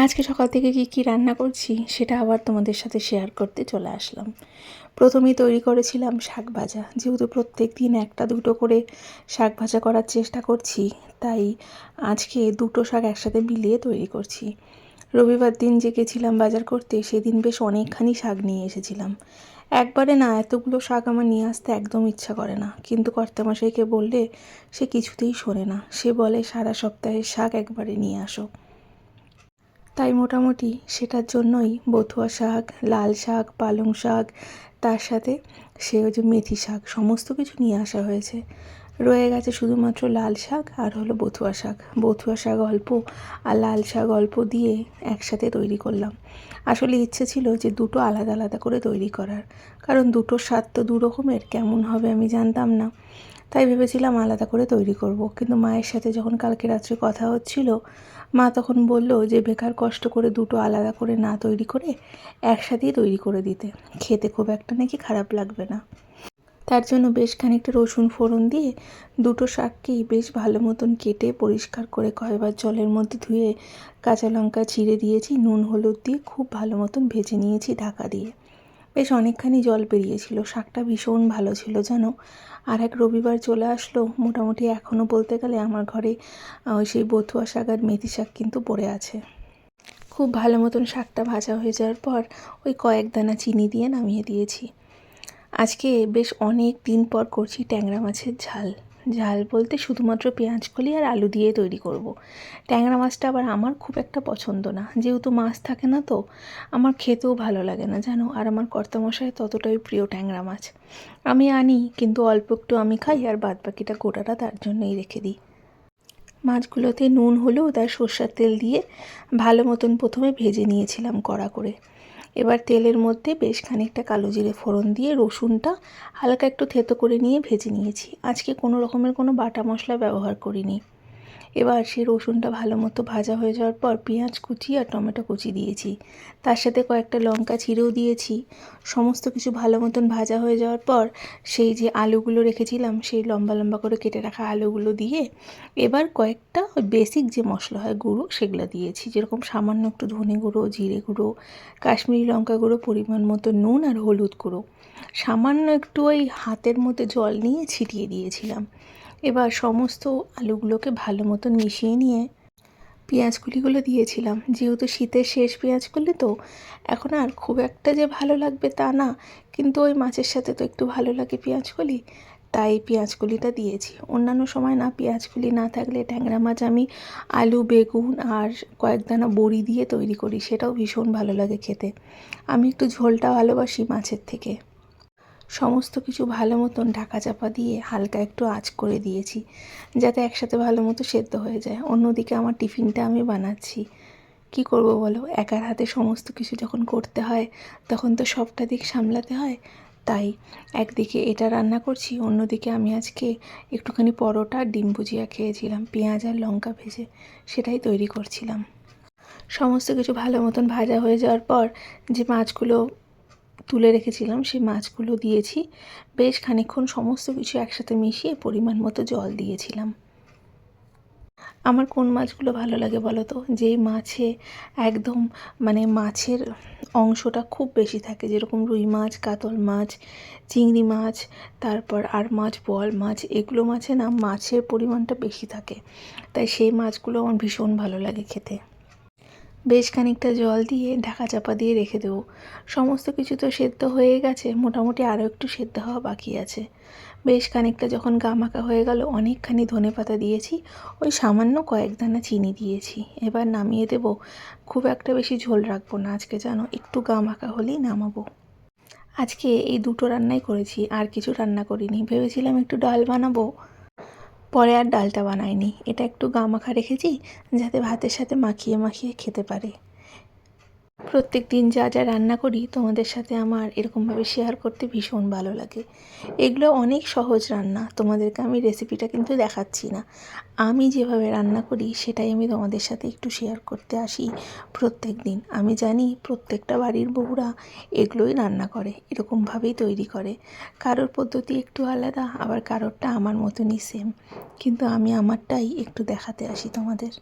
আজকে সকাল থেকে কী রান্না করছি সেটা আবার তোমাদের সাথে শেয়ার করতে চলে আসলাম। প্রথমেই তৈরি করেছিলাম শাক ভাজা। যেহেতু প্রত্যেক দিন একটা দুটো করে শাক ভাজা করার চেষ্টা করছি, তাই আজকে দুটো শাক একসাথে মিলিয়ে তৈরি করছি। রবিবার দিন যে গেছিলাম বাজার করতে, সেদিন বেশ অনেকখানি শাক নিয়ে এসেছিলাম। একবারে না, এতগুলো শাক আমার নিয়ে আসতে একদম ইচ্ছা করে না, কিন্তু কর্তামশাইকে বললে সে কিছুতেই শোনে না। সে বলে সারা সপ্তাহের শাক একবারে নিয়ে আসো। তাই মোটামুটি সেটার জন্যই বথুয়া শাক, লাল শাক, পালং শাক, তার সাথে ওই যে মেথি শাক, সমস্ত কিছু নিয়ে আসা হয়েছে। রয়ে গেছে শুধুমাত্র লাল শাক আর হলো বথুয়া শাক। বথুয়া শাক অল্প আর লাল শাক অল্প দিয়ে একসাথে তৈরি করলাম। আসলে ইচ্ছে ছিল যে দুটো আলাদা আলাদা করে তৈরি করার, কারণ দুটোর স্বাদ তো দু রকমের, কেমন হবে আমি জানতাম না। তাই ভেবেছিলাম আলাদা করে তৈরি করব, কিন্তু মায়ের সাথে যখন কালকে রাত্রে কথা হচ্ছিল, মা তখন বলল যে বেকার কষ্ট করে দুটো আলাদা করে না তৈরি করে একসাথেই তৈরি করে দিতে, খেতে খুব একটা নাকি খারাপ লাগবে না। তার জন্য বেশ খানিকটা রসুন ফোড়ন দিয়ে দুটো শাককেই বেশ ভালো মতন কেটে পরিষ্কার করে কয়েকবার জলের মধ্যে ধুয়ে কাঁচা লঙ্কা চিড়ে দিয়েছি, নুন হলুদ দিয়ে খুব ভালো মতন ভেজে নিয়েছি ঢাকা দিয়ে। বেশ অনেকখানি জল বেরিয়েছিল, শাকটা ভীষণ ভালো ছিল জানো। আর এক রবিবার চলে আসলো, মোটামুটি এখনও বলতে গেলে আমার ঘরে সেই বথুয়া শাক আর মেথি শাক কিন্তু পড়ে আছে। খুব ভালো মতন শাকটা ভাজা হয়ে যাওয়ার পর ওই কয়েক দানা চিনি দিয়ে নামিয়ে দিয়েছি। আজকে বেশ অনেক দিন পর করছি ট্যাংরা মাছের ঝাল। ঝাল বলতে শুধুমাত্র পেঁয়াজকলি আর আলু দিয়ে তৈরি করব। ট্যাংরা মাছটা আবার আমার খুব একটা পছন্দ না, যেহেতু মাছ থাকে না, তো আমার খেতেও ভালো লাগে না জানো। আর আমার কর্তামশাই ততটাই প্রিয় ট্যাংরা মাছ। আমি আনি, কিন্তু অল্প একটু আমি খাই আর বাদবাকিটা গোটাটা তার জন্যই রেখে দিই। মাছগুলোতে নুন হলুদ আর সর্ষের তেল দিয়ে ভালো মতন প্রথমে ভেজে নিয়েছিলাম কড়া করে। এবার তেলের মধ্যে বেশ খানিকটা কালো জিরে ফোড়ন দিয়ে রসুনটা হালকা একটু থেতো করে নিয়ে ভেজে নিয়েছি। আজকে কোনো রকমের কোনো বাটা মশলা ব্যবহার করিনি। এবার সেই রসুনটা ভালো মতো ভাজা হয়ে যাওয়ার পর পেঁয়াজ কুচি আর টমেটো কুচি দিয়েছি, তার সাথে কয়েকটা লঙ্কা চিরেও দিয়েছি। সমস্ত কিছু ভালো মতন ভাজা হয়ে যাওয়ার পর সেই যে আলুগুলো রেখেছিলাম, সেই লম্বা লম্বা করে কেটে রাখা আলুগুলো দিয়ে এবার কয়েকটা বেসিক যে মশলা হয় গুঁড়ো, সেগুলো দিয়েছি। যেরকম সামান্য একটু ধনে গুঁড়ো, জিরে গুঁড়ো, কাশ্মীরি লঙ্কা গুঁড়ো, পরিমাণ মতো নুন আর হলুদ গুঁড়ো, সামান্য একটু ওই হাতের মধ্যে জল নিয়ে ছিটিয়ে দিয়েছিলাম। এবার সমস্ত আলুগুলোকে ভালো মতন মিশিয়ে নিয়ে পেঁয়াজকলিগুলো দিয়েছিলাম। যেহেতু শীতের শেষ পেঁয়াজকলি, তো এখন আর খুব একটা যে ভালো লাগবে তা না, কিন্তু ওই মাছের সাথে তো একটু ভালো লাগে পেঁয়াজকলি, তাই পেঁয়াজকলিটা দিয়েছি। অন্যান্য সময় না পেঁয়াজকলি না থাকলে ট্যাংরা মাছ আমি আলু, বেগুন আর কয়েক দানা বড়ি দিয়ে তৈরি করি, সেটাও ভীষণ ভালো লাগে খেতে। আমি একটু ঝোলটা ভালোবাসি মাছের থেকে। সমস্ত কিছু ভালো মতন ঢাকা চাপা দিয়ে হালকা একটু আঁচ করে দিয়েছি, যাতে একসাথে ভালো মতো সেদ্ধ হয়ে যায়। অন্যদিকে আমার টিফিনটা আমি বানাচ্ছি। কি করব বলো, একার হাতে সমস্ত কিছু যখন করতে হয়, তখন তো সবটা দিক সামলাতে হয়। তাই একদিকে এটা রান্না করছি, অন্যদিকে আমি আজকে একটুখানি পরোটা আর ডিম ভুজিয়া খেয়েছিলাম পেঁয়াজ আর লঙ্কা ভেজে, সেটাই তৈরি করছিলাম। সমস্ত কিছু ভালো মতন ভাজা হয়ে যাওয়ার পর যে মাছগুলো তুলে রেখেছিলাম, সেই মাছগুলো দিয়েছি। বেশ খানিকক্ষণ সমস্ত কিছু একসাথে মিশিয়ে পরিমাণ মতো জল দিয়েছিলাম। আমার কোন মাছগুলো ভালো লাগে বলো তো? যেই মাছে একদম মানে মাছের অংশটা খুব বেশি থাকে, যেরকম রুই মাছ, কাতল মাছ, চিংড়ি মাছ, তারপর আর মাছ, বোয়াল মাছ, এগুলো মাছে না মাছের পরিমাণটা বেশি থাকে, তাই সেই মাছগুলো আমার ভীষণ ভালো লাগে খেতে। বেশ খানিকটা জল দিয়ে ঢাকা চাপা দিয়ে রেখে দেবো। সমস্ত কিছু তো সেদ্ধ হয়ে গেছে, মোটামুটি আরও একটু সেদ্ধ হওয়া বাকি আছে। বেশ খানিকটা যখন গামাখা হয়ে গেল, অনেকখানি ধনেপাতা দিয়েছি, ওই সামান্য কয়েক দানা চিনি দিয়েছি। এবার নামিয়ে দেব। খুব একটা বেশি ঝোল রাখবো না আজকে জানো, একটু গামাখা হলেই নামাবো। আজকে এই দুটো রান্নাই করেছি, আর কিছু রান্না করিনি। ভেবেছিলাম একটু ডাল বানাবো, পরে আর ডালটা বানাইনি। এটা একটু গামাখা রেখেছি, যাতে ভাতের সাথে মাখিয়ে মাখিয়ে খেতে পারে। প্রত্যেক দিন যা যা রান্না করি তোমাদের সাথে আমার এরকমভাবে শেয়ার করতে ভীষণ ভালো লাগে। এগুলো অনেক সহজ রান্না, তোমাদেরকে আমি রেসিপিটা কিন্তু দেখাচ্ছি না। আমি যেভাবে রান্না করি সেটাই আমি তোমাদের সাথে একটু শেয়ার করতে আসি প্রত্যেক দিন। আমি জানি প্রত্যেকটা বাড়ির বউরা এগুলোই রান্না করে, এরকমভাবেই তৈরি করে। কারোর পদ্ধতি একটু আলাদা, আবার কারোরটা আমার মতনই সেম, কিন্তু আমি আমারটাই একটু দেখাতে আসি তোমাদের।